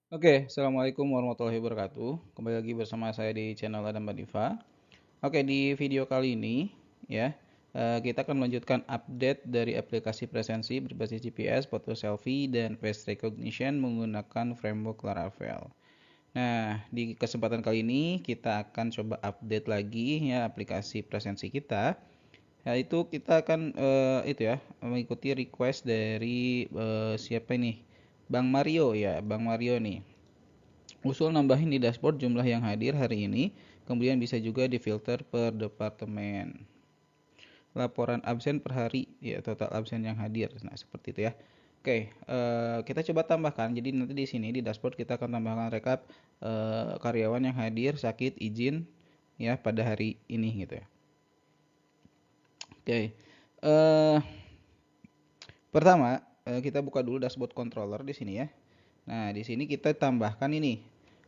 Oke, Assalamualaikum warahmatullahi wabarakatuh. Kembali lagi bersama saya di channel Adam Badifa. Oke, di video kali ini ya, kita akan melanjutkan update dari aplikasi presensi berbasis GPS, foto selfie, dan face recognition menggunakan framework Laravel. Nah, di kesempatan kali ini kita akan coba update lagi ya aplikasi presensi kita. Yaitu kita akan itu ya, mengikuti request dari siapa ini? Bang Mario ya, Bang Mario nih. Usul nambahin di dashboard jumlah yang hadir hari ini, kemudian bisa juga difilter per departemen. Laporan absen per hari, ya total absen yang hadir. Nah, seperti itu ya. Oke, kita coba tambahkan. Jadi nanti di sini di dashboard kita akan tambahkan rekap karyawan yang hadir, sakit, izin ya pada hari ini gitu ya. Oke. Eh Pertama, kita buka dulu dashboard controller di sini ya. Nah, di sini kita tambahkan ini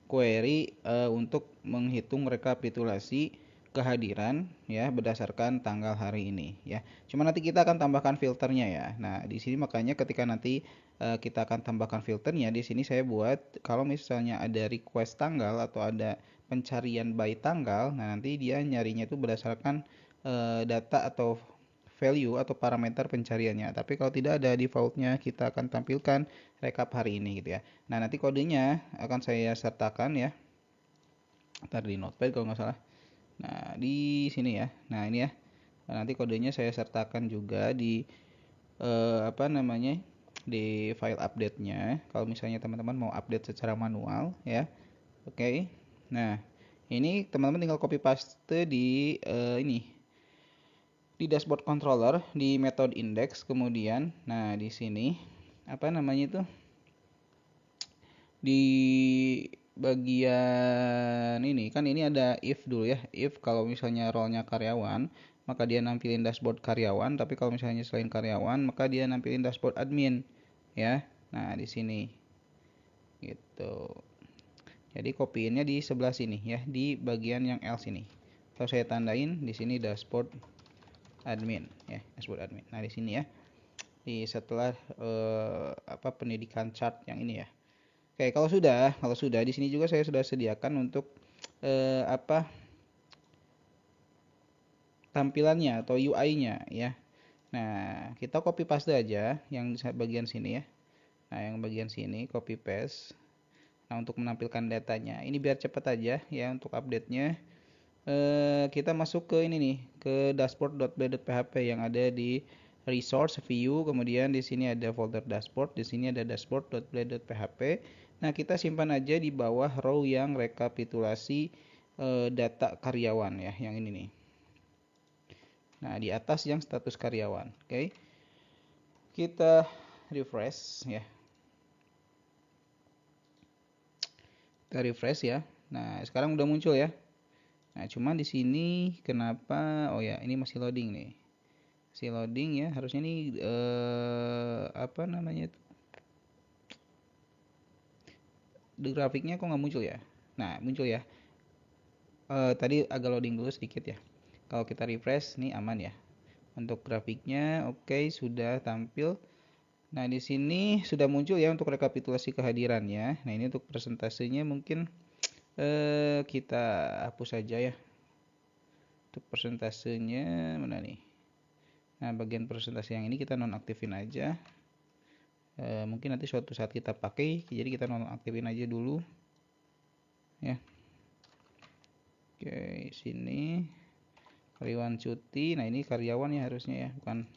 query untuk menghitung rekapitulasi kehadiran ya berdasarkan tanggal hari ini ya. Cuma nanti kita akan tambahkan filternya ya. Nah, di sini makanya ketika nanti kita akan tambahkan filternya di sini saya buat kalau misalnya ada request tanggal atau ada pencarian by tanggal, nah nanti dia nyarinya itu berdasarkan data atau value atau parameter pencariannya. Tapi kalau tidak ada defaultnya kita akan tampilkan rekap hari ini gitu ya. Nah, nanti kodenya akan saya sertakan ya. Ntar di notepad kalau nggak salah. Nah, di sini ya. Nah, ini ya. Nah, nanti kodenya saya sertakan juga di apa namanya? Di file update-nya. Kalau misalnya teman-teman mau update secara manual ya. Oke. Nah, ini teman-teman tinggal copy paste di ini di dashboard controller di method index kemudian nah di sini apa namanya itu di bagian ini kan ini ada if dulu ya, if kalau misalnya role-nya karyawan maka dia nampilin dashboard karyawan, tapi kalau misalnya selain karyawan maka dia nampilin dashboard admin ya. Nah di sini gitu, jadi kopiinnya di sebelah sini ya, di bagian yang else ini kalau saya tandain di sini dashboard admin ya, dashboard admin. Nah di sini ya, di setelah apa pendidikan chart yang ini ya. Oke, kalau sudah di sini juga saya sudah sediakan untuk apa tampilannya atau UI-nya ya. Nah, kita copy paste aja yang bagian sini ya. Nah, yang bagian sini copy paste. Nah, untuk menampilkan datanya. Ini biar cepat aja ya untuk update-nya. Kita masuk ke ini nih, ke dashboard.blade.php yang ada di resource view, kemudian di sini ada folder dashboard, di sini ada dashboard.blade.php. Nah, kita simpan aja di bawah row yang rekapitulasi data karyawan ya, yang ini nih. Nah, di atas yang status karyawan. Oke. Kita refresh ya. Kita refresh ya. Nah, sekarang udah muncul ya. Nah, cuman di sini kenapa? Oh ya, ini masih loading nih. Masih loading ya. Harusnya ini apa namanya itu? Di grafiknya kok nggak muncul ya? Nah, muncul ya. Tadi agak loading dulu sedikit ya. Kalau kita refresh nih aman ya. Untuk grafiknya oke, sudah tampil. Nah, di sini sudah muncul ya untuk rekapitulasi kehadirannya. Nah, ini untuk persentasenya mungkin kita hapus saja ya. Untuk persentasenya mana nih? Nah, bagian persentase yang ini kita nonaktifin aja. Mungkin nanti suatu saat kita pakai, jadi kita nonaktifin aja dulu ya. Oke, sini karyawan cuti. Nah, ini karyawan ya harusnya ya, bukan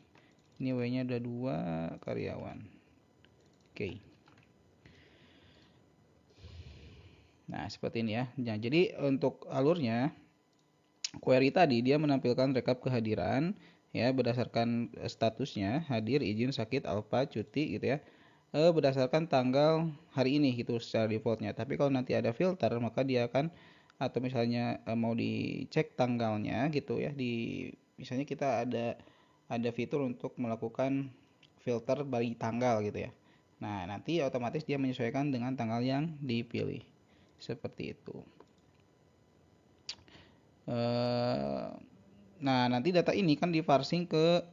ini W-nya ada 2 karyawan. Oke. Nah, seperti ini ya. Nah, jadi untuk alurnya query tadi dia menampilkan rekap kehadiran ya berdasarkan statusnya hadir, izin, sakit, alpha, cuti gitu ya. Berdasarkan tanggal hari ini gitu secara defaultnya. Tapi kalau nanti ada filter maka dia akan atau misalnya mau dicek tanggalnya gitu ya, di misalnya kita ada fitur untuk melakukan filter bagi tanggal gitu ya. Nah, nanti otomatis dia menyesuaikan dengan tanggal yang dipilih. Seperti itu. Eh, nah, nanti data ini kan diparsing ke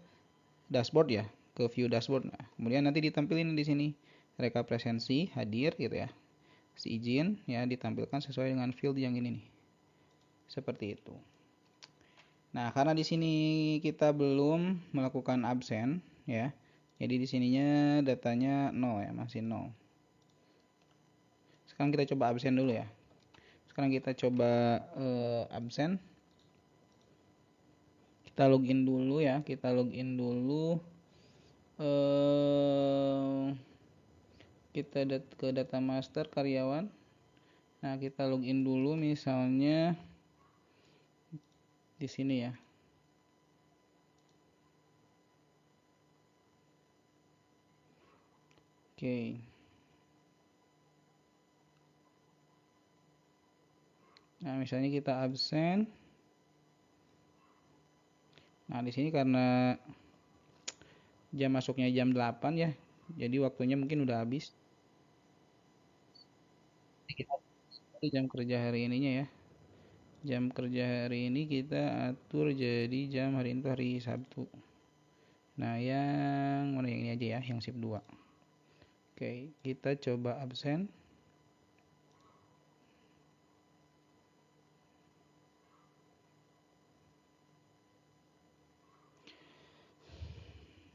dashboard ya, ke view dashboard. Nah, kemudian nanti ditampilin di sini rekap presensi hadir gitu ya. si izin ya ditampilkan sesuai dengan field yang ini nih. Seperti itu. Nah, karena di sini kita belum melakukan absen ya. Jadi di sininya datanya 0 ya, masih 0. Sekarang kita coba absen dulu ya. Sekarang kita coba absen. Kita login dulu ya, kita login dulu. Kita ke data master karyawan. Nah, kita login dulu misalnya di sini ya. Oke. Nah, misalnya kita absen. Nah, di sini karena jam masuknya jam 8 ya. Jadi waktunya mungkin udah habis. Kita jam kerja hari ininya ya. Jam kerja hari ini kita atur jadi jam hari ini tuh hari Sabtu. Nah, yang mana yang ini aja ya, yang shift 2. Oke, kita coba absen.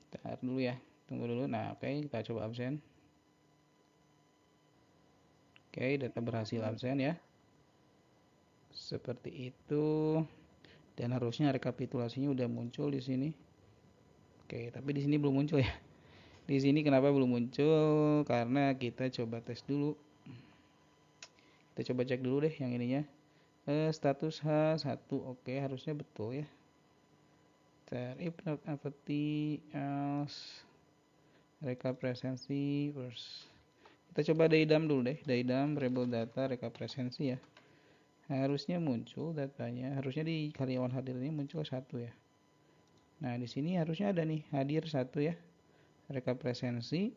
Bentar dulu ya, tunggu dulu. Nah, oke, kita coba absen. Oke, data berhasil absen ya. Seperti itu. Dan harusnya rekapitulasinya udah muncul di sini. Oke, tapi di sini belum muncul ya. Di sini kenapa belum muncul? Karena kita coba tes dulu. Kita coba cek dulu deh yang ininya. Status H1, oke, harusnya betul ya. If not empty, else rekap presensi first. Kita coba daidam dulu deh, daidam variable data rekap presensi ya. Harusnya muncul datanya, harusnya di karyawan hadir ini muncul 1 ya. Nah, di sini harusnya ada nih hadir 1 ya. Rekap presensi.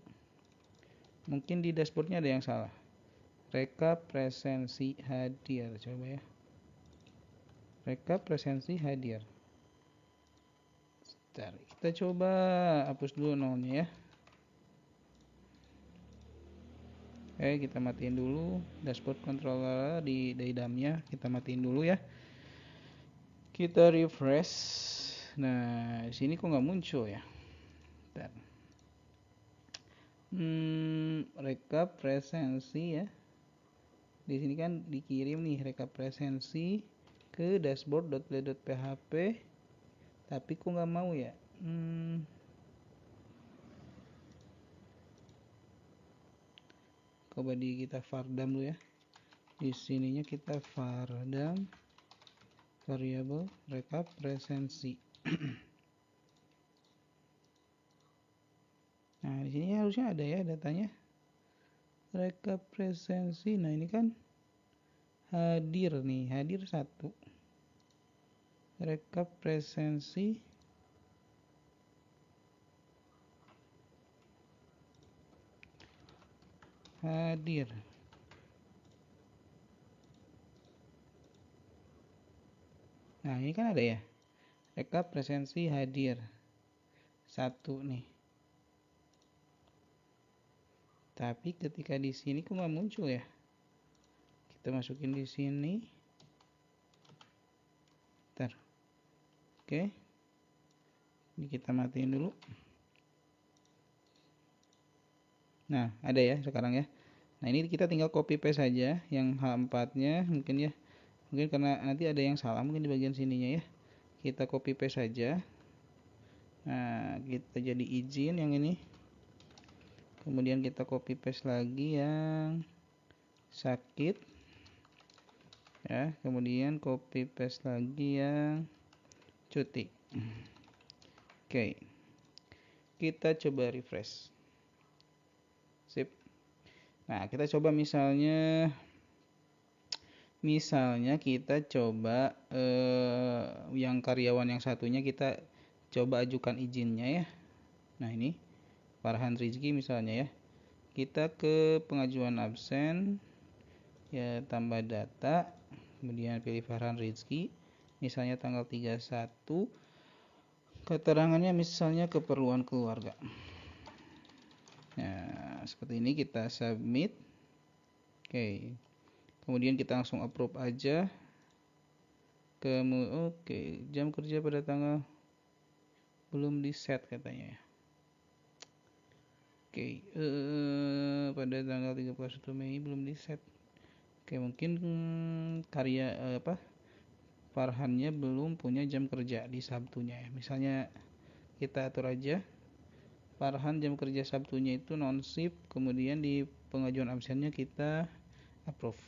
Mungkin di dashboardnya ada yang salah. Rekap presensi hadir, coba ya. Rekap presensi hadir. Bentar, kita coba hapus dulu nolnya ya. Oke, kita matiin dulu dashboard controller di daidamnya, kita matiin dulu ya. Kita refresh. Nah, di sini kok nggak muncul ya? Bentar. Rekap presensi ya. Di sini kan dikirim nih rekap presensi ke dashboard.play.php, tapi kok nggak mau ya? Coba kita vardam dulu ya. Di sininya kita vardam variable rekap presensi. Nah, di sini harusnya ada ya datanya. Rekap presensi. Nah, ini kan hadir nih, hadir 1. Rekap presensi hadir. Nah, ini kan ada ya. Rekap presensi hadir 1 nih. Tapi ketika di sini kok nggak muncul ya? Kita masukin di sini. Bentar. Oke. Ini kita matiin dulu. Nah, ada ya sekarang ya. Nah, ini kita tinggal copy paste saja yang H4-nya mungkin ya. Mungkin karena nanti ada yang salah mungkin di bagian sininya ya. Kita copy paste saja. Nah, kita jadi izin yang ini. Kemudian kita copy paste lagi yang sakit. Ya, kemudian copy paste lagi yang cuti. Oke. Kita coba refresh. Sip. Nah, kita coba misalnya kita coba yang karyawan yang satunya kita coba ajukan izinnya ya. Nah, ini Farhan Rizky misalnya ya. Kita ke pengajuan absen ya, tambah data, kemudian pilih Farhan Rizky misalnya tanggal 31, keterangannya misalnya keperluan keluarga. Nah, seperti ini kita submit. Oke, kemudian kita langsung approve aja. Oke, jam kerja pada tanggal belum di set katanya ya. Oke, pada tanggal 31 Mei belum di set. Oke, mungkin Farhannya belum punya jam kerja di Sabtunya ya. Misalnya kita atur aja Farhan jam kerja Sabtunya itu non shift, kemudian di pengajuan absennya kita approve.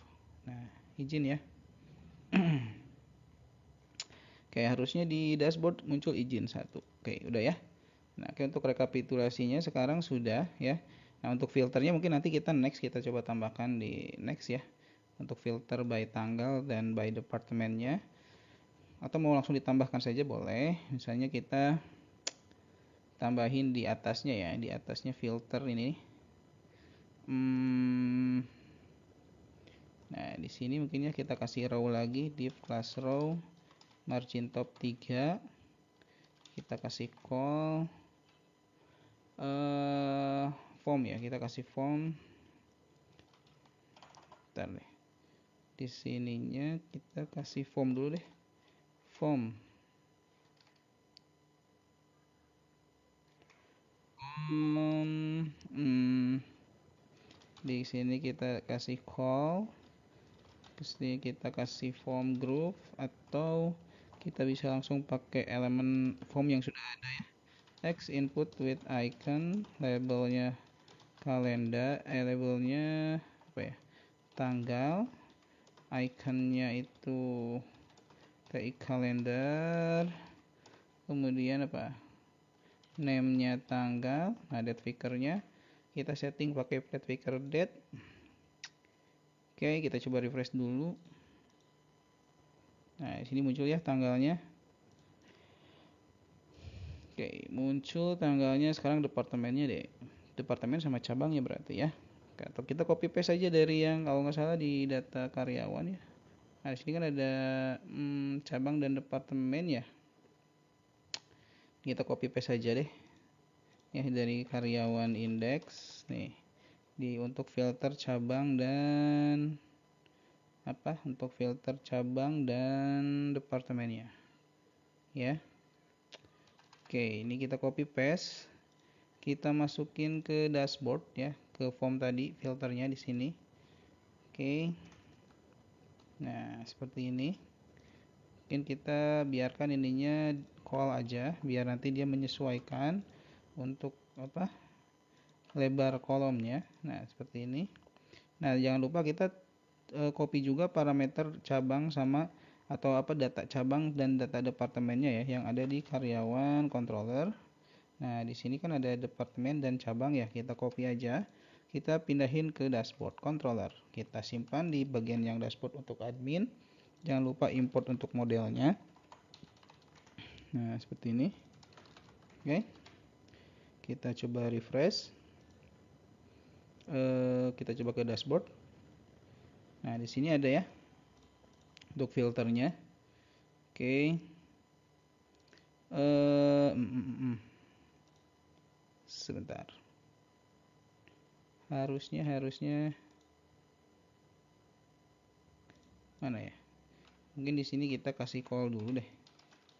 Nah, izin ya. Oke, harusnya di dashboard muncul izin satu. Oke, udah ya. Nah, untuk rekapitulasinya sekarang sudah ya. Nah, untuk filternya mungkin nanti kita coba tambahkan di next ya. Untuk filter by tanggal dan by departemennya. Atau mau langsung ditambahkan saja boleh. Misalnya kita tambahin di atasnya ya, di atasnya filter ini. Nah, di sini mungkinnya kita kasih row lagi, div class row, margin top 3. Kita kasih call form ya, kita kasih form. Bentar deh. Di sininya kita kasih form dulu deh. Form. Di sini kita kasih call. Di sini kita kasih form group, atau kita bisa langsung pakai elemen form yang sudah ada ya. Text input with icon, labelnya kalender, labelnya apa ya? Tanggal, iconnya itu TI kalender, kemudian apa? Name-nya tanggal, nah date figure-nya kita setting pakai date figure date. Oke, kita coba refresh dulu. Nah, di sini muncul ya tanggalnya. Oke, muncul tanggalnya. Sekarang departemennya deh. Departemen sama cabangnya berarti ya. Atau kita copy paste saja dari yang kalau nggak salah di data karyawan ya. Nah, di sini kan ada cabang dan departemen ya. Kita copy paste saja deh. Ya, dari karyawan index nih. Untuk filter cabang dan untuk filter cabang dan departemennya. Ya. Oke, ini kita copy paste. Kita masukin ke dashboard ya, ke form tadi, filternya di sini. Oke. Nah, seperti ini. Mungkin kita biarkan ininya call aja biar nanti dia menyesuaikan untuk lebar kolomnya. Nah, seperti ini. Nah, jangan lupa kita copy juga parameter cabang sama atau data cabang dan data departemennya ya yang ada di karyawan controller. Nah, di sini kan ada departemen dan cabang ya, kita copy aja. Kita pindahin ke dashboard controller. Kita simpan di bagian yang dashboard untuk admin. Jangan lupa import untuk modelnya. Nah, seperti ini. Oke. Kita coba refresh. Kita coba ke dashboard. Nah, di sini ada ya untuk filternya. Oke. Sebentar. Harusnya mana ya? Mungkin di sini kita kasih call dulu deh.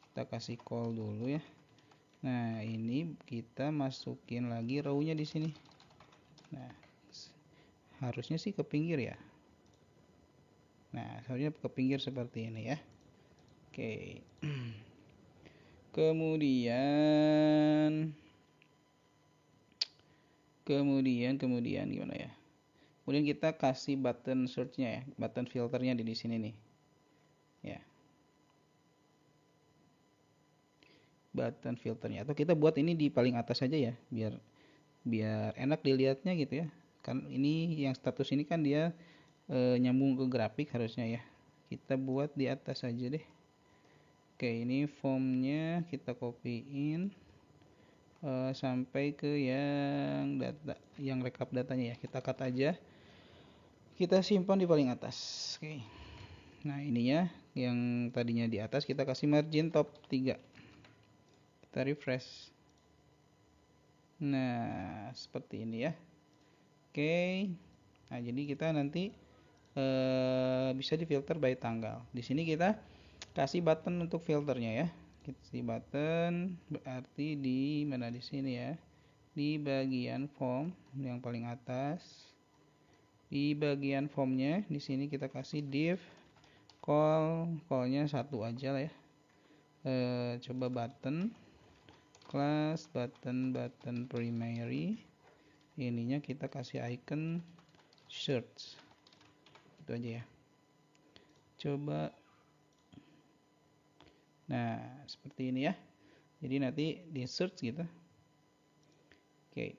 Kita kasih call dulu ya. Nah, ini kita masukin lagi row-nya di sini. Nah, harusnya sih ke pinggir ya. Nah, harusnya ke pinggir seperti ini ya. Oke. Kemudian gimana ya? Kemudian kita kasih button search-nya ya, button filternya di sini nih. Ya. Button filternya, atau kita buat ini di paling atas saja ya, biar enak dilihatnya gitu ya. Kan ini yang status ini kan dia nyambung ke grafik harusnya ya. Kita buat di atas saja deh. Oke, ini formnya kita copyin sampai ke yang data, yang rekap datanya ya. Kita cut aja. Kita simpan di paling atas. Oke. Nah, ininya yang tadinya di atas kita kasih margin top 3. Kita refresh. Nah, seperti ini ya. Oke. Nah, jadi kita nanti bisa difilter by tanggal. Di sini kita kasih button untuk filternya ya. Kita kasih button berarti di mana, di sini ya. Di bagian form yang paling atas. Di bagian formnya di sini kita kasih div callnya satu aja lah ya. Coba button class button primary, ininya kita kasih icon search, itu aja ya. Coba, nah seperti ini ya, jadi nanti di search gitu. Oke,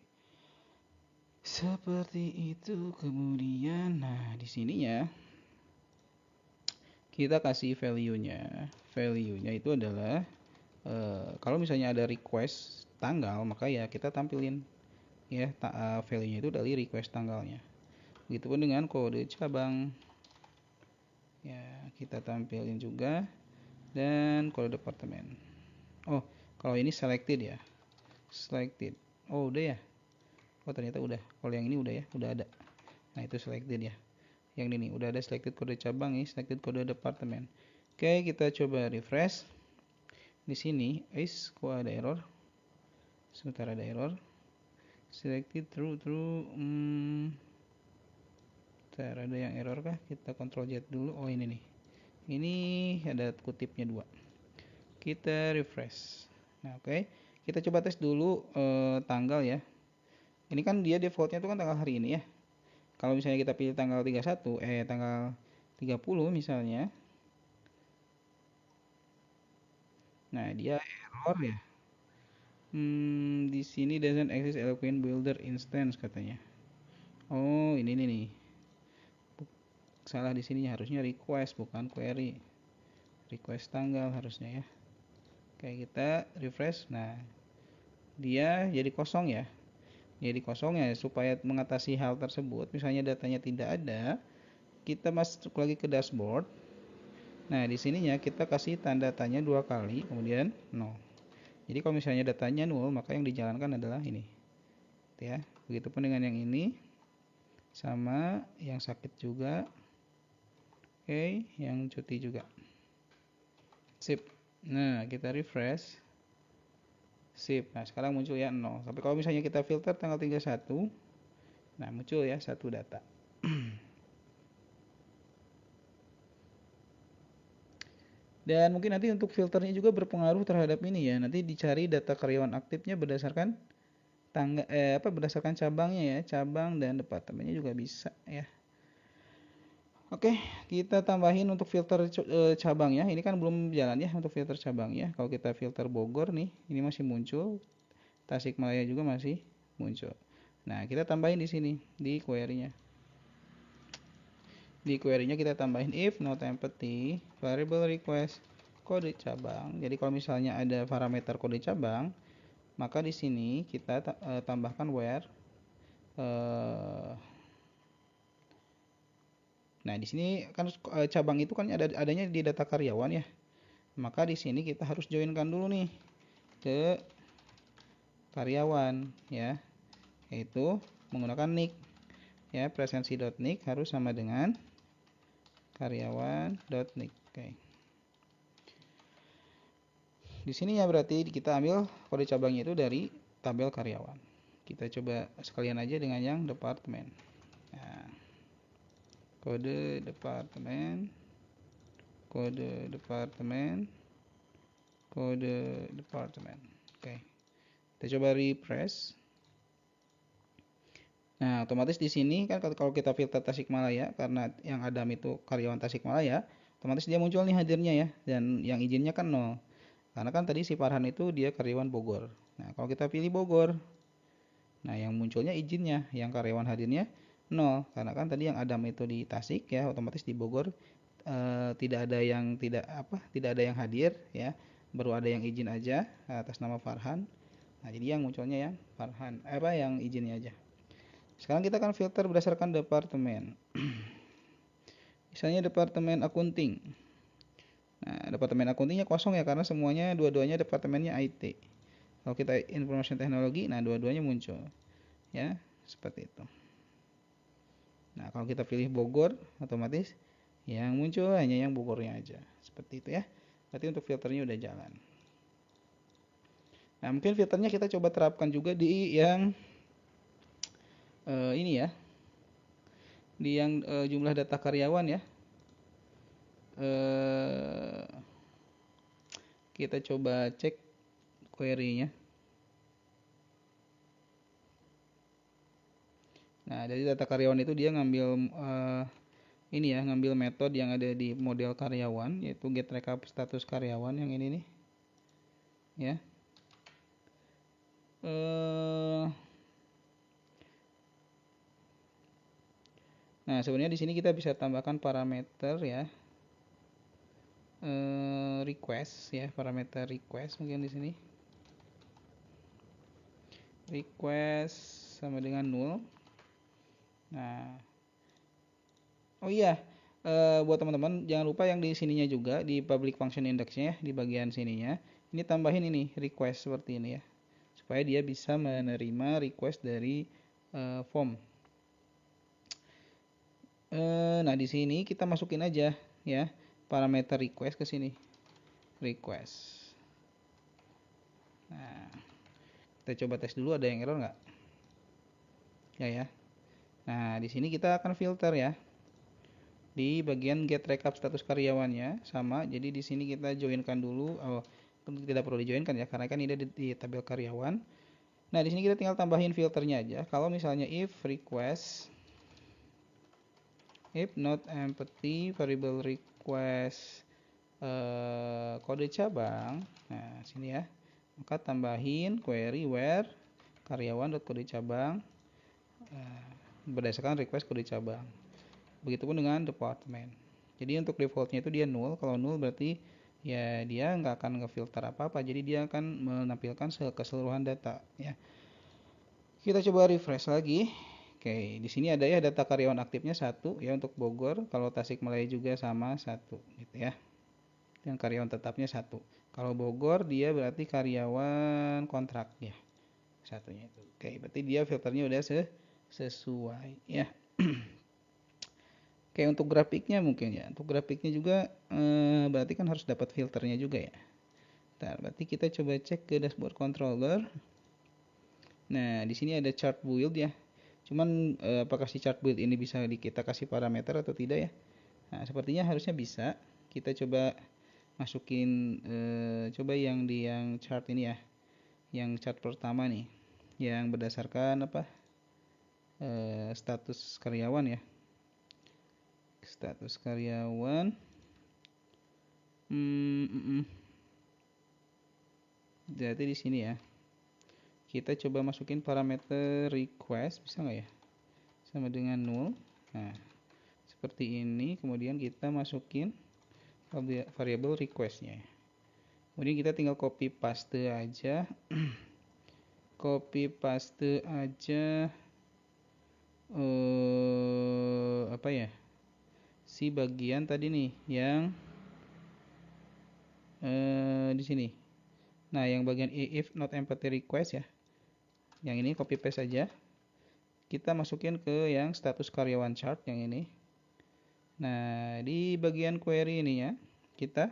seperti itu. Kemudian nah di sininya kita kasih value-nya itu adalah kalau misalnya ada request tanggal, maka ya kita tampilin ya value-nya itu dari request tanggalnya. Begitupun dengan kode cabang ya, kita tampilin juga, dan kode departemen. Oh, kalau ini selected ya, selected. Oh udah ya, oh ternyata udah. Kalau yang ini udah ya, udah ada. Nah itu selected ya, yang ini udah ada selected kode cabang, ini selected kode departemen. Oke, kita coba refresh. Di sini kok ada error, sebentar, ada error. Selected true. Bentar, ada yang error kah? Kita Ctrl Z dulu. Oh ini nih, ini ada kutipnya 2. Kita refresh. Nah oke, kita coba tes dulu tanggal ya. Ini kan dia defaultnya itu kan tanggal hari ini ya. Kalau misalnya kita pilih tanggal 31, tanggal 30 misalnya, nah dia error ya. Di sini doesn't exist Eloquent Builder instance katanya. Oh ini nih, salah di sini, harusnya request bukan query. Request tanggal harusnya ya. Oke, kita refresh. Nah dia jadi kosong ya. Jadi kosong ya. Supaya mengatasi hal tersebut, misalnya datanya tidak ada, kita masuk lagi ke dashboard. Nah di sininya kita kasih tanda tanya 2 kali, kemudian 0. Jadi kalau misalnya datanya 0, maka yang dijalankan adalah ini ya. Begitupun dengan yang ini, sama yang sakit juga. Oke, yang cuti juga. Sip. Nah kita refresh. Sip. Nah sekarang muncul ya 0. Tapi kalau misalnya kita filter tanggal 31, nah muncul ya 1 data. Dan mungkin nanti untuk filternya juga berpengaruh terhadap ini ya. Nanti dicari data karyawan aktifnya berdasarkan berdasarkan cabangnya ya, cabang dan departemennya juga bisa ya. Oke, kita tambahin untuk filter cabang ya. Ini kan belum jalan ya untuk filter cabang ya. Kalau kita filter Bogor nih, ini masih muncul. Tasikmalaya juga masih muncul. Nah, kita tambahin di sini di query-nya. Di query-nya kita tambahin if not empty variable request kode cabang. Jadi kalau misalnya ada parameter kode cabang, maka di sini kita tambahkan where. Nah, di sini kan cabang itu kan adanya di data karyawan ya. Maka di sini kita harus joinkan dulu nih ke karyawan ya, yaitu menggunakan nick ya. Presensi.nick harus sama dengan karyawan.nick. Oke. Di sini ya berarti kita ambil kode cabangnya itu dari tabel karyawan. Kita coba sekalian aja dengan yang departemen. Nah, kode departemen, kode departemen, kode departemen. Oke, kita coba refresh. Nah, otomatis di sini kan kalau kita filter Tasikmalaya, karena yang Adam itu karyawan Tasikmalaya, otomatis dia muncul nih hadirnya ya, dan yang izinnya kan 0. Karena kan tadi si Farhan itu dia karyawan Bogor. Nah, kalau kita pilih Bogor, nah yang munculnya izinnya, yang karyawan hadirnya 0. Karena kan tadi yang Adam itu di Tasik ya, otomatis di Bogor tidak ada yang hadir ya, baru ada yang izin aja atas nama Farhan. Nah, jadi yang munculnya yang Farhan, yang izinnya aja. Sekarang kita akan filter berdasarkan departemen. Misalnya departemen akunting. Nah, departemen akuntingnya kosong ya, karena semuanya dua-duanya departemennya IT. Kalau kita information teknologi, nah dua-duanya muncul. Ya, seperti itu. Nah, kalau kita pilih Bogor, otomatis yang muncul hanya yang Bogornya aja. Seperti itu ya. Berarti untuk filternya udah jalan. Nah, mungkin filternya kita coba terapkan juga di yang ini ya, di yang jumlah data karyawan ya. Eh, kita coba cek query-nya. Nah, dari data karyawan itu dia ngambil ini ya, ngambil metode yang ada di model karyawan, yaitu get recap status karyawan yang ini nih, ya. Nah, sebenarnya di sini kita bisa tambahkan parameter ya, request ya, parameter request mungkin di sini. Request sama dengan null. Nah, oh iya, buat teman-teman jangan lupa yang di sininya juga di public function indexnya ya, di bagian sininya. Ini tambahin ini request seperti ini ya, supaya dia bisa menerima request dari form. Nah di sini kita masukin aja ya parameter request ke sini, request. Nah kita coba tes dulu ada yang error nggak? Ya. Nah di sini kita akan filter ya di bagian get recap status karyawannya sama. Jadi di sini kita joinkan dulu. Oh, tidak perlu dijoinkan ya karena kan ini di tabel karyawan. Nah di sini kita tinggal tambahin filternya aja. Kalau misalnya if request, if not empty variable request kode cabang, nah sini ya, maka tambahin query where karyawan.kode cabang berdasarkan request kode cabang. Begitupun dengan department. Jadi untuk defaultnya itu dia null. Kalau null berarti ya dia nggak akan ngefilter apa-apa. Jadi dia akan menampilkan keseluruhan data ya. Kita coba refresh lagi. Oke, di sini ada ya data karyawan aktifnya 1 ya untuk Bogor. Kalau Tasikmalaya juga sama 1 gitu ya. Dan karyawan tetapnya 1. Kalau Bogor dia berarti karyawan kontrak ya. Satunya itu. Oke, berarti dia filternya udah sesuai ya. Oke, untuk grafiknya mungkin ya. Untuk grafiknya juga berarti kan harus dapat filternya juga ya. Nah, berarti kita coba cek ke dashboard controller. Nah, di sini ada chart build ya. Cuman apakah si chart build ini bisa kita kasih parameter atau tidak ya? Nah, sepertinya harusnya bisa. Kita coba masukin coba yang di yang chart ini ya. Yang chart pertama nih. Yang berdasarkan apa? Status karyawan ya. Status karyawan. Jadi di sini ya. Kita coba masukin parameter request, bisa nggak ya? Sama dengan null. Nah, seperti ini. Kemudian kita masukin variable requestnya. Kemudian kita tinggal copy paste aja. Copy paste aja. Apa ya? Si bagian tadi nih yang di sini. Nah, yang bagian if not empty request ya. Yang ini copy paste saja. Kita masukin ke yang status karyawan chart yang ini. Nah, di bagian query ini ya, kita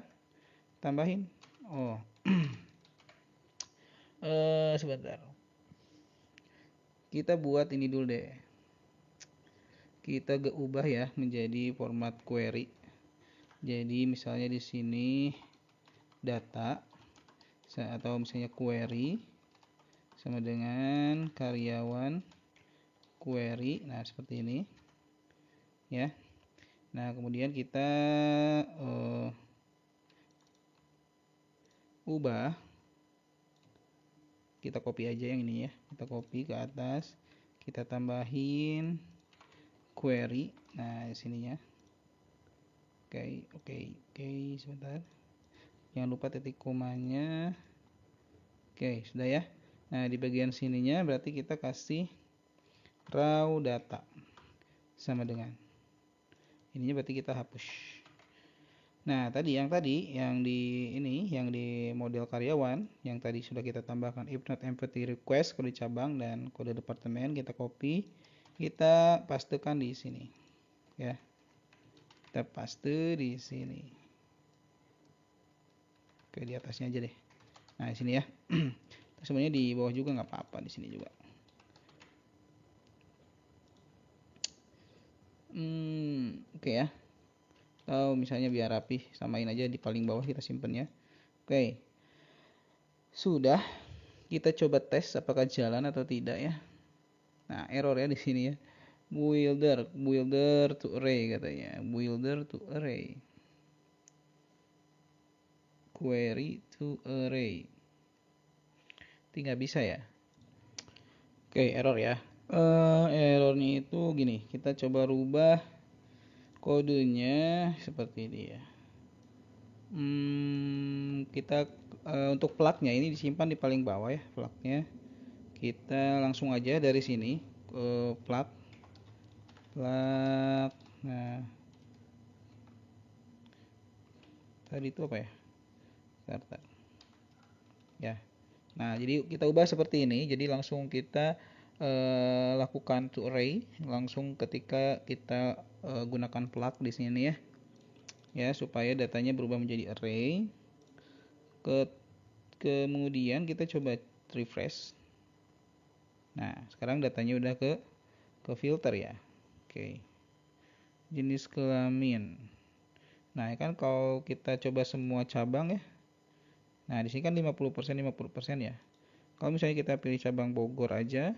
tambahin. Oh. Sebentar. Kita buat ini dulu deh. Kita ubah ya menjadi format query. Jadi misalnya di sini data atau misalnya query sama dengan karyawan query. Nah, seperti ini. Ya. Nah, kemudian kita ubah. Kita copy aja yang ini ya. Kita copy ke atas. Kita tambahin query. Nah, di sininya. Oke, sebentar. Jangan lupa titik komanya. Oke, sudah ya. Nah, di bagian sininya berarti kita kasih raw data. Sama dengan ininya berarti kita hapus. Nah, yang di model karyawan yang tadi sudah kita tambahkan if not empty request kode cabang dan kode departemen kita copy, kita pastekan di sini ya. Kita paste di sini. Oke, di atasnya aja deh. Nah, di sini ya. Sebenarnya di bawah juga nggak apa-apa, di sini juga. Oke ya. Atau misalnya biar rapih, samain aja di paling bawah kita simpen ya. Oke. Sudah. Kita coba tes apakah jalan atau tidak ya. Nah, error ya di sini ya. Builder to array katanya. Builder to array. Query to array. Tidak bisa ya. Oke, error ya. Errornya itu gini, kita coba rubah kodenya seperti ini ya. Kita untuk plugnya ini disimpan di paling bawah ya, plugnya. Kita langsung aja dari sini ke plug. Nah, tadi itu apa ya? Bentar. Ya. Nah, jadi kita ubah seperti ini. Jadi langsung kita lakukan to array langsung ketika kita gunakan plug di sini ya. Ya, supaya datanya berubah menjadi array. Kemudian kita coba refresh. Nah, sekarang datanya udah ke filter ya. Oke. Jenis kelamin. Nah, kan kalau kita coba semua cabang ya. Nah, di sini kan 50% 50% ya. Kalau misalnya kita pilih cabang Bogor aja,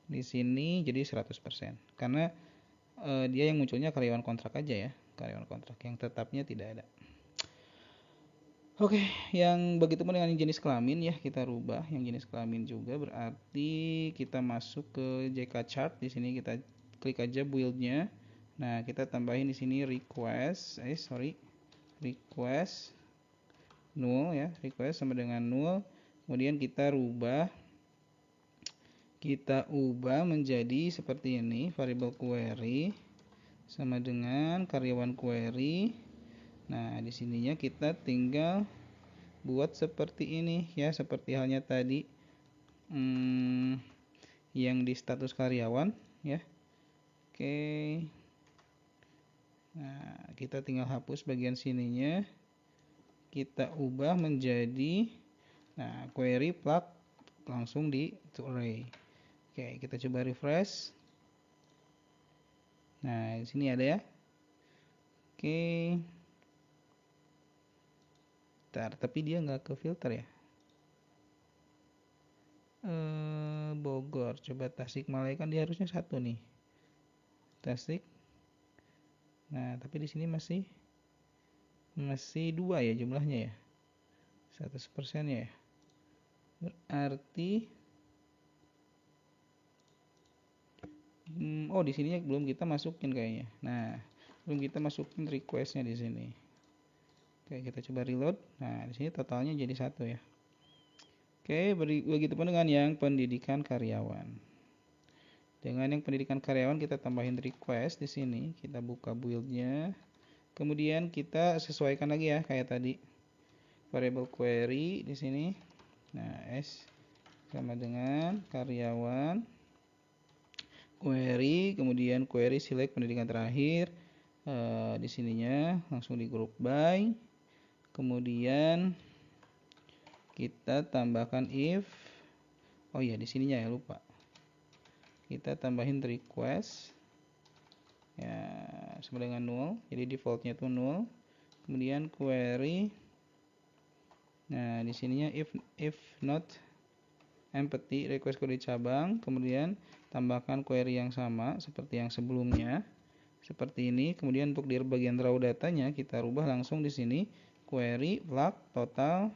di sini jadi 100%. Karena dia yang munculnya karyawan kontrak aja ya, karyawan kontrak, yang tetapnya tidak ada. Oke, yang begitu pun dengan jenis kelamin ya, kita rubah yang jenis kelamin juga, berarti kita masuk ke JK chart. Di sini kita klik aja build-nya. Nah, kita tambahin di sini request null ya, request sama dengan null. Kemudian kita ubah menjadi seperti ini, variable query sama dengan karyawan query. Nah, di sininya kita tinggal buat seperti ini ya, seperti halnya tadi yang di status karyawan ya. Oke. Nah, kita tinggal hapus bagian sininya. Kita ubah menjadi query plug langsung di to array. Oke, kita coba refresh. Nah, di sini ada ya. Oke. Tapi dia nggak ke filter ya. Bogor, coba Tasikmalaya, kan dia harusnya satu nih. Tasik. Nah, tapi di sini masih 2 ya jumlahnya ya. 100% ya. Berarti di sininya belum kita masukin kayaknya. Nah, belum kita masukin requestnya di sini. Oke, kita coba reload. Nah, di sini totalnya jadi 1 ya. Oke, begitupun dengan yang pendidikan karyawan. Dengan yang pendidikan karyawan kita tambahin request di sini. Kita buka build-nya. Kemudian kita sesuaikan lagi ya kayak tadi. Variable query di sini. Nah, S sama dengan karyawan. Query, kemudian query select pendidikan terakhir. Di sininya langsung di group by. Kemudian kita tambahkan if. Oh iya, di sininya ya, lupa. Kita tambahin request ya sama dengan null. Jadi defaultnya itu null. Kemudian query. Nah, di sininya if not empty, request query cabang. Kemudian tambahkan query yang sama seperti yang sebelumnya. Seperti ini. Kemudian untuk di bagian raw datanya kita rubah langsung di sini query plug total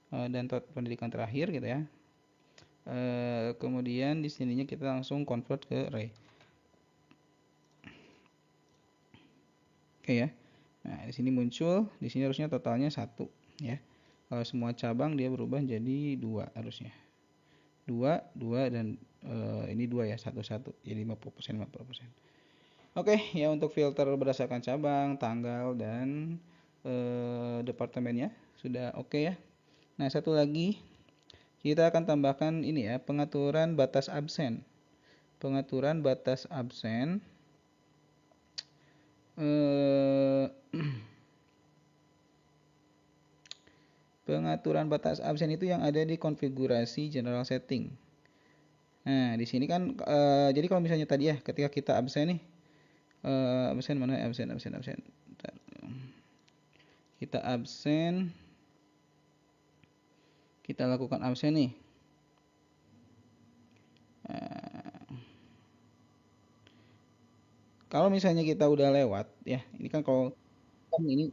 dan pendidikan terakhir gitu ya. Kemudian di sininya kita langsung convert ke array. Oke ya. Nah, di sini muncul, di sini harusnya totalnya 1 ya. Kalau semua cabang dia berubah jadi 2 harusnya. 2 dan ini 2 ya, 1 jadi 50% 50%. Oke, ya untuk filter berdasarkan cabang, tanggal dan departemennya sudah oke ya. Nah, satu lagi kita akan tambahkan ini ya, pengaturan batas absen. pengaturan batas absen. Pengaturan batas absen itu yang ada di konfigurasi general setting. Nah, di sini kan jadi kalau misalnya tadi ya ketika kita absen nih, absen mana? Absen. Bentar. Kita absen, kita lakukan absen nih. Kalau misalnya kita udah lewat ya, ini kan kalau ini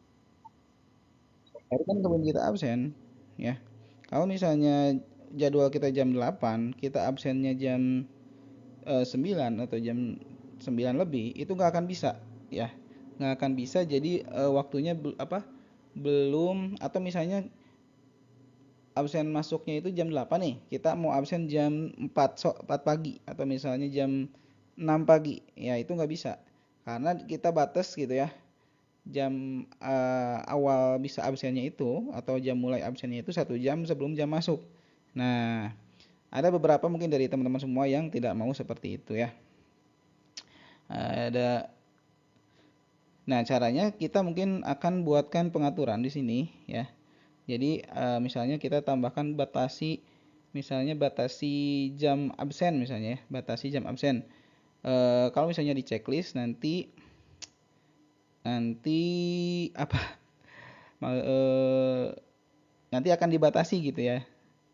hari kan sebelum kita absen ya. Kalau misalnya jadwal kita jam 8, kita absennya jam 9 atau jam 9 lebih, itu nggak akan bisa ya. Nggak akan bisa, jadi waktunya belum, atau misalnya absen masuknya itu jam 8 nih, kita mau absen jam 4 pagi atau misalnya jam 6 pagi, ya itu nggak bisa. Karena kita batas gitu ya, jam awal bisa absennya itu atau jam mulai absennya itu 1 jam sebelum jam masuk. Nah, ada beberapa mungkin dari teman-teman semua yang tidak mau seperti itu ya. Nah, caranya kita mungkin akan buatkan pengaturan di sini ya. Jadi misalnya kita tambahkan misalnya batasi jam absen misalnya ya, batasi jam absen. Kalau misalnya di checklist nanti apa? Nanti akan dibatasi gitu ya.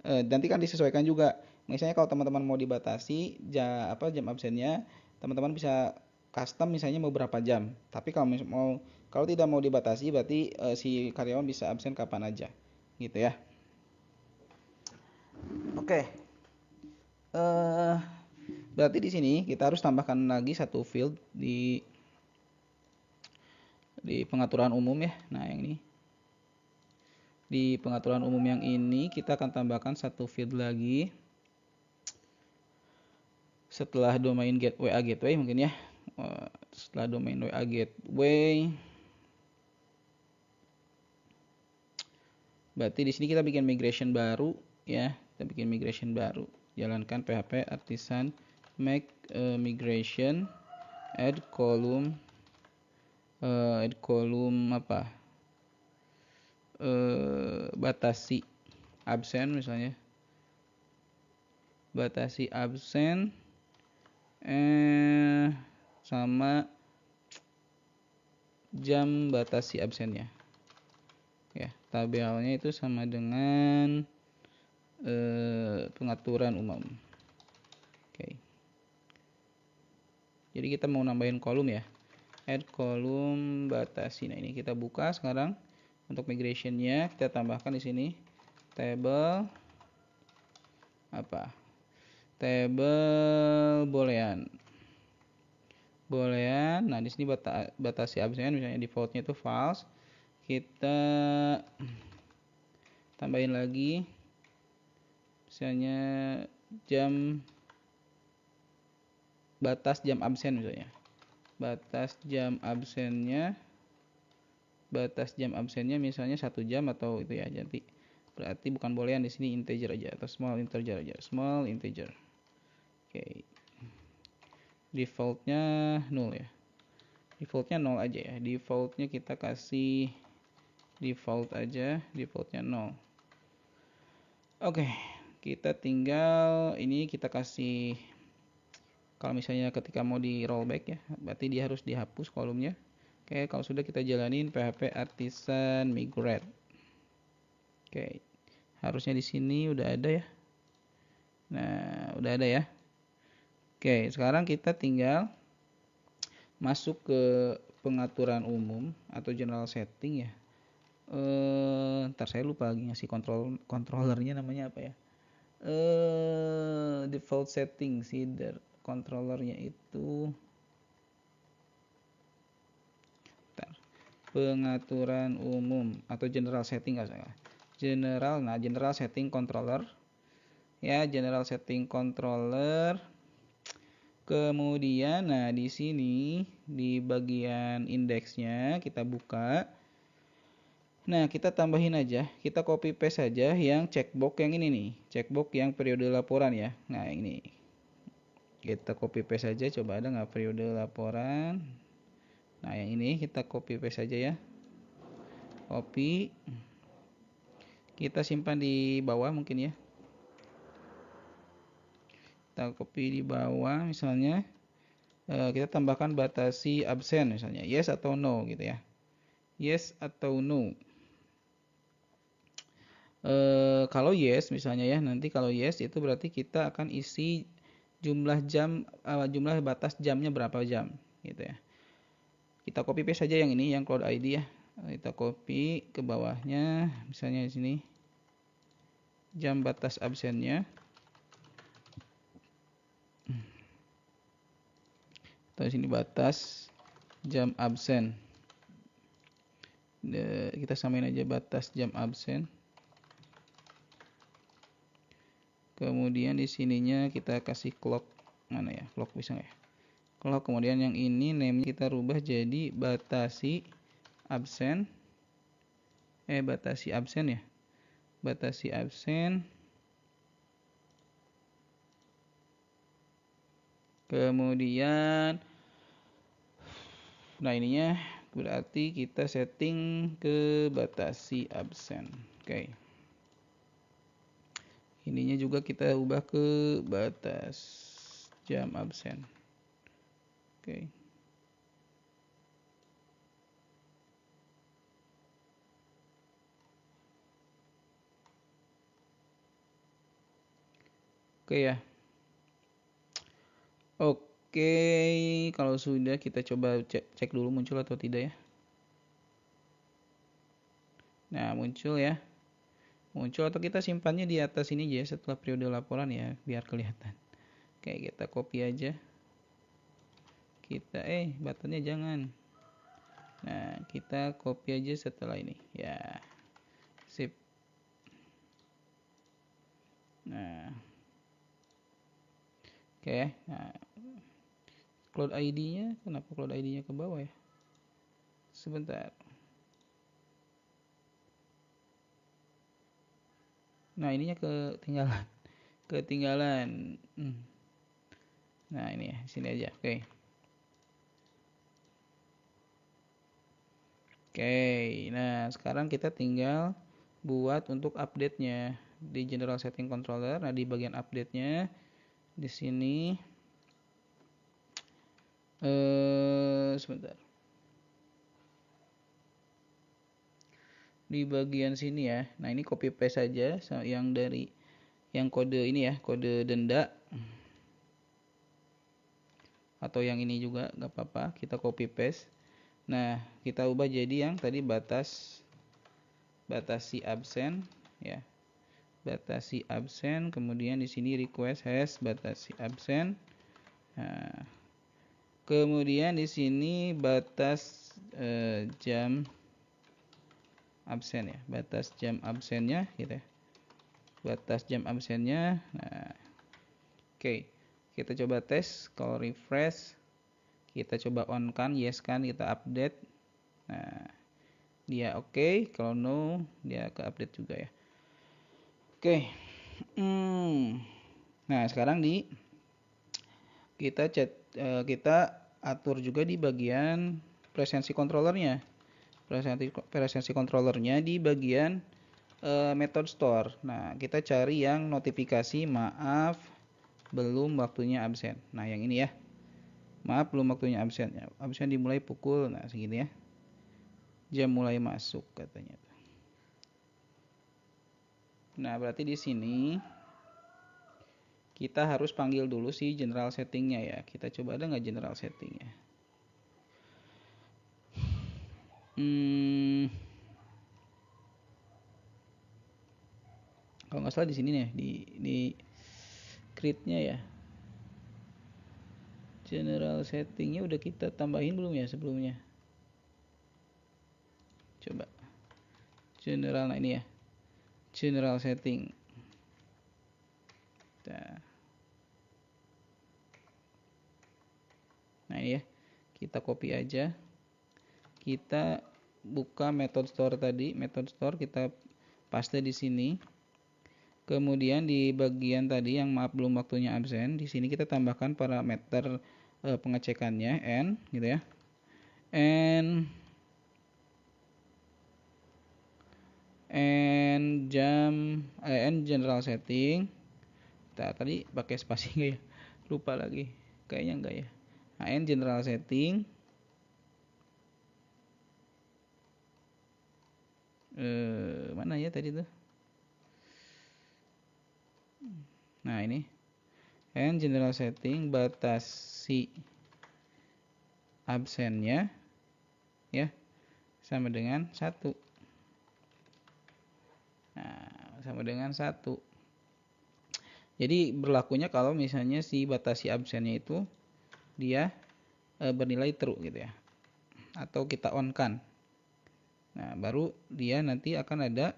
Nanti kan disesuaikan juga. Misalnya kalau teman-teman mau dibatasi jam absennya, teman-teman bisa custom misalnya mau berapa jam. Tapi kalau tidak mau dibatasi, berarti si karyawan bisa absen kapan aja, gitu ya. Oke. Berarti di sini kita harus tambahkan lagi satu field di pengaturan umum ya. Nah, yang ini. Di pengaturan umum yang ini kita akan tambahkan satu field lagi. Setelah domain WA gateway mungkin ya. Setelah domain WA gateway. Berarti di sini kita bikin migration baru ya. Kita bikin migration baru. Jalankan PHP artisan make migration add column apa? Batasi absen misalnya. Batasi absen sama jam batasi absennya. Ya, tabelnya itu sama dengan pengaturan umum. Oke. Jadi kita mau nambahin kolom ya. Add kolom batasi. Nah, ini kita buka sekarang. Untuk migrationnya kita tambahkan di sini table apa? Table boolean. Nah, di sini batasi absen misalnya defaultnya itu false. Kita tambahin lagi misalnya batas jam absen misalnya. Batas jam absennya misalnya 1 jam atau itu ya, jadi berarti bukan boolean, di sini integer aja atau small integer. Oke. Defaultnya 0 ya. Defaultnya 0 aja ya. Defaultnya kita kasih default aja, defaultnya 0. Oke, kita tinggal ini kita kasih, kalau misalnya ketika mau di rollback ya, berarti dia harus dihapus kolomnya. Oke, kalau sudah kita jalanin PHP artisan migrate. Oke, harusnya di sini udah ada ya. Nah, udah ada ya. Oke, sekarang kita tinggal masuk ke pengaturan umum atau general setting ya. Ntar saya lupa lagi ngasih controllernya namanya apa ya. Default setting header controllernya itu pengaturan umum atau general setting nggak salah. General setting controller ya, general setting controller. Kemudian di sini di bagian indeksnya kita buka. Nah, kita tambahin aja, kita copy paste saja yang checkbox yang ini nih, checkbox yang periode laporan ya. Nah, ini Kita copy paste saja, coba ada nggak periode laporan. Nah, yang ini kita copy paste saja ya. Copy. Kita simpan di bawah mungkin ya. Kita copy di bawah misalnya. Kita tambahkan batasi absen misalnya. Yes atau no gitu ya. Yes atau no. Kalau yes misalnya ya, nanti kalau yes itu berarti kita akan isi jumlah jam, jumlah batas jamnya berapa jam gitu ya. Kita copy paste saja yang ini, yang cloud ID ya. Kita copy ke bawahnya, misalnya di sini jam batas absennya. Atau di sini batas jam absen. Kita samain aja batas jam absen. Kemudian di sininya kita kasih clock, mana ya, clock bisa nggak ya, clock. Kemudian yang ini name kita rubah jadi batasi absen, batasi absen ya, batasi absen. Kemudian nah ininya berarti kita setting ke batasi absen. Oke. Ininya juga kita ubah ke batas jam absen. Oke. Oke ya. Oke, kalau sudah kita coba cek dulu muncul atau tidak ya. Nah, muncul ya. Muncul, atau kita simpannya di atas ini aja setelah periode laporan ya, biar kelihatan. Oke, kita copy aja. Kita buttonnya jangan. Nah, kita copy aja setelah ini. Ya. Sip. Nah. Oke, nah. Cloud ID-nya, kenapa cloud ID-nya ke bawah ya? Sebentar. Nah, ininya ketinggalan. Ketinggalan. Nah, ini ya, sini aja. Oke. Oke, nah sekarang kita tinggal buat untuk update-nya di General Setting Controller. Nah, di bagian update-nya di sini sebentar. Di bagian sini ya. Nah, ini copy paste saja yang dari yang kode ini ya, kode denda. Atau yang ini juga nggak apa-apa, kita copy paste. Nah, kita ubah jadi yang tadi batasi absen ya. Batasi absen, kemudian di sini request has batasi absen. Nah, kemudian di sini batas jam absen ya, batas jam absennya gitu ya. Batas jam absennya. Nah, oke. Kita coba tes, kalau refresh kita coba on kan, yes kan, kita update. Nah, dia oke, kalau no dia ke update juga ya. Oke. Nah, sekarang kita atur juga di bagian presensi controllernya. Presensi controllernya di bagian method store. Nah, kita cari yang notifikasi maaf belum waktunya absen. Nah, yang ini ya. Maaf belum waktunya absen. Absen dimulai pukul, nah segini ya. Jam mulai masuk katanya. Nah, berarti di sini kita harus panggil dulu si general settingnya ya. Kita coba ada nggak general settingnya. Kalau nggak salah di sini nih, di create-nya ya. General settingnya udah kita tambahin belum ya sebelumnya? Coba. General, nah ini ya. General setting. Nah ini ya. Kita copy aja. Kita buka method store tadi, method store kita paste di sini. Kemudian di bagian tadi yang maaf belum waktunya absen, di sini kita tambahkan parameter pengecekannya n gitu ya. N n general setting. Tadi pakai spasi enggak ya? Lupa lagi. Kayaknya enggak ya. Nah, n general setting. Mana ya tadi tuh? Nah, ini. N general setting batasi absennya ya sama dengan 1. Nah, sama dengan 1. Jadi berlakunya kalau misalnya si batasi absennya itu dia bernilai true gitu ya. Atau kita on kan. Nah, baru dia nanti akan ada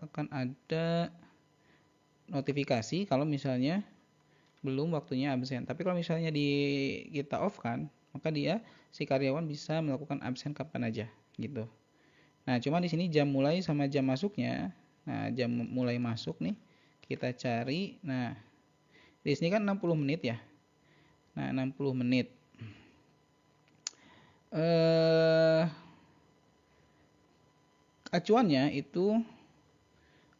akan ada notifikasi kalau misalnya belum waktunya absen. Tapi kalau misalnya kita off kan, maka dia si karyawan bisa melakukan absen kapan aja gitu. Nah, cuma di sini jam mulai sama jam masuknya. Nah, jam mulai masuk nih kita cari. Nah, di sini kan 60 menit ya. Nah, 60 menit.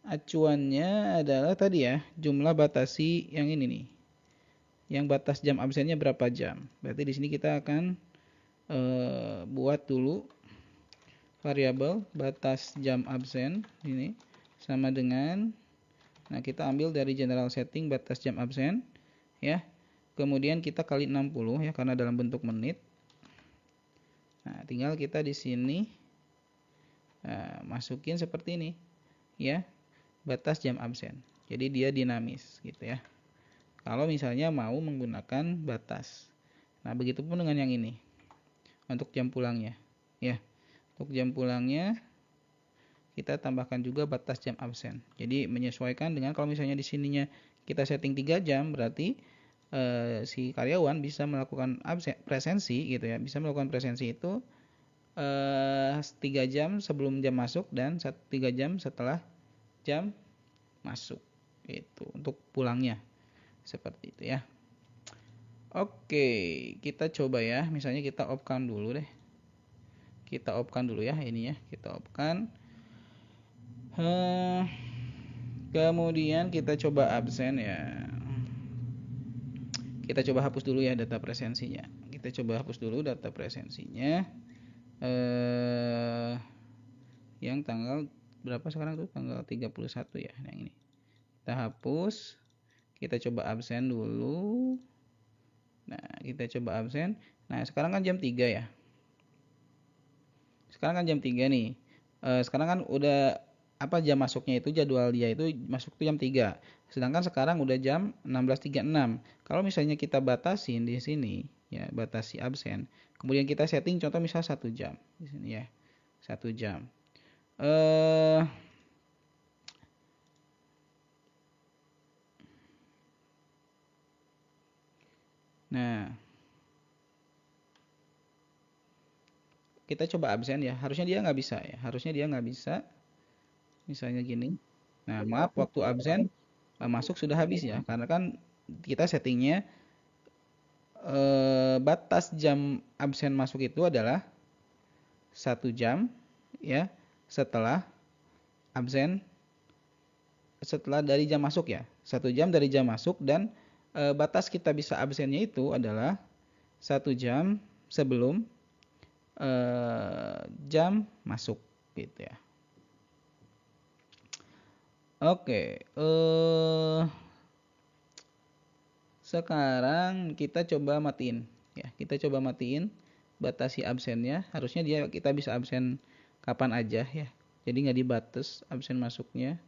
Acuannya adalah tadi ya, jumlah batasi yang ini nih. Yang batas jam absennya berapa jam. Berarti di sini kita akan buat dulu variabel batas jam absen ini sama dengan, nah kita ambil dari general setting batas jam absen ya. Kemudian kita kali 60 ya karena dalam bentuk menit. Nah, tinggal kita di sini masukin seperti ini ya, batas jam absen. Jadi dia dinamis gitu ya. Kalau misalnya mau menggunakan batas. Nah, begitupun dengan yang ini. Untuk jam pulangnya ya. Untuk jam pulangnya kita tambahkan juga batas jam absen. Jadi menyesuaikan dengan kalau misalnya di sininya kita setting 3 jam, berarti si karyawan bisa melakukan presensi gitu ya. Bisa melakukan presensi itu 3 jam sebelum jam masuk dan 3 jam setelah jam masuk. Itu untuk pulangnya. Seperti itu ya. Oke, kita coba ya. Misalnya kita off-kan dulu deh. Kita off-kan dulu ya ini ya. Kita off-kan. Kemudian kita coba absen ya. Kita coba hapus dulu ya data presensinya. Kita coba hapus dulu data presensinya. Yang tanggal berapa sekarang tuh? Tanggal 31 ya. Yang ini. Kita hapus. Kita coba absen dulu. Nah, kita coba absen. Nah, sekarang kan jam 3 ya. Sekarang kan jam 3 nih. Sekarang kan udah jam masuknya itu jadwal dia itu masuk tuh jam 3. Sedangkan sekarang udah jam 16.36. Kalau misalnya kita batasin di sini ya, batasi absen. Kemudian kita setting contoh misal 1 jam di sini ya. 1 jam. Nah, kita coba absen ya. Harusnya dia nggak bisa ya. Harusnya dia nggak bisa. Misalnya gini. Nah, maaf waktu absen masuk sudah habis ya. Karena kan kita settingnya batas jam absen masuk itu adalah 1 jam ya setelah absen, setelah dari jam masuk ya. 1 jam dari jam masuk dan batas kita bisa absennya itu adalah 1 jam sebelum jam masuk gitu ya. Oke, sekarang kita coba matiin ya. Kita coba matiin batasi absennya. Harusnya kita bisa absen kapan aja ya. Jadi nggak dibatas absen masuknya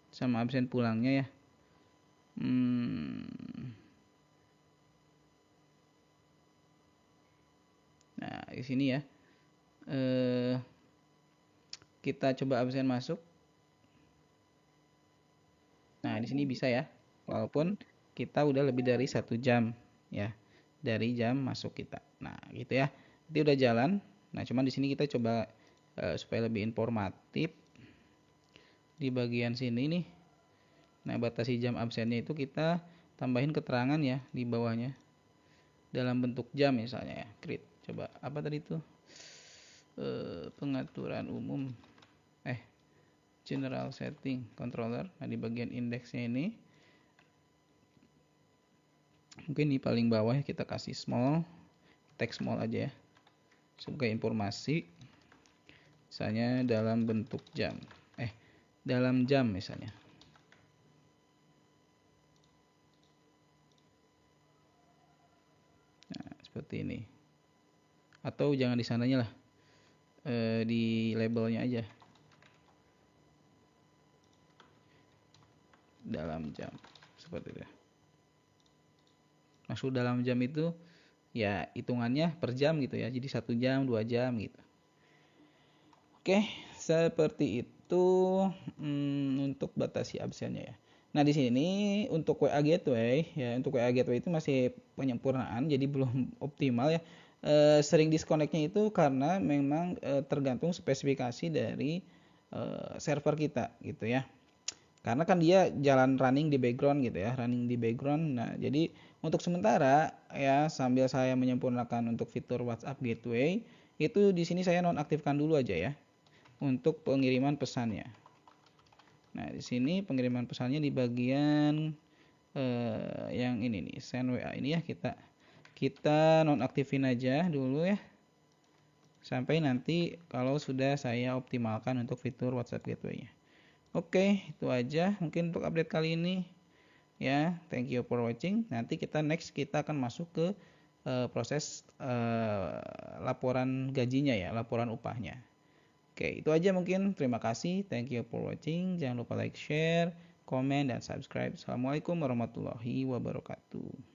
sama absen pulangnya ya. Nah, di sini ya. Kita coba absen masuk. Nah, di sini bisa ya. Walaupun kita udah lebih dari 1 jam ya dari jam masuk kita. Nah, gitu ya. Itu udah jalan. Nah, cuman di sini kita coba supaya lebih informatif. di bagian sini nih. Nah, batasi jam absennya itu kita tambahin keterangan ya di bawahnya. Dalam bentuk jam misalnya ya. Create. Coba apa tadi itu? Pengaturan umum. General setting controller. Nah, di bagian indeksnya ini mungkin di paling bawah ya, kita kasih small, teks small aja ya. Sebagai informasi. Misalnya dalam bentuk jam. Dalam jam misalnya. Nah, seperti ini. Atau jangan di sananya lah. Di labelnya aja. Dalam jam. Seperti itu. Maksud dalam jam itu ya hitungannya per jam gitu ya. Jadi 1 jam, 2 jam gitu. Oke, seperti itu untuk batasi absennya ya. Nah, di sini untuk WA Gateway ya, untuk WA Gateway itu masih penyempurnaan, jadi belum optimal ya. Sering disconnectnya itu karena memang tergantung spesifikasi dari server kita gitu ya. Karena kan dia jalan running di background gitu ya, running di background. Nah, jadi untuk sementara ya sambil saya menyempurnakan untuk fitur WhatsApp Gateway, itu di sini saya nonaktifkan dulu aja ya untuk pengiriman pesannya. Nah, di sini pengiriman pesannya di bagian yang ini nih, send WA ini ya, kita nonaktifin aja dulu ya. Sampai nanti kalau sudah saya optimalkan untuk fitur WhatsApp Gateway-nya. Oke, itu aja mungkin untuk update kali ini. Ya, thank you for watching. Nanti kita akan masuk ke proses laporan gajinya ya, laporan upahnya. Oke, itu aja mungkin. Terima kasih. Thank you for watching. Jangan lupa like, share, komen, dan subscribe. Assalamualaikum warahmatullahi wabarakatuh.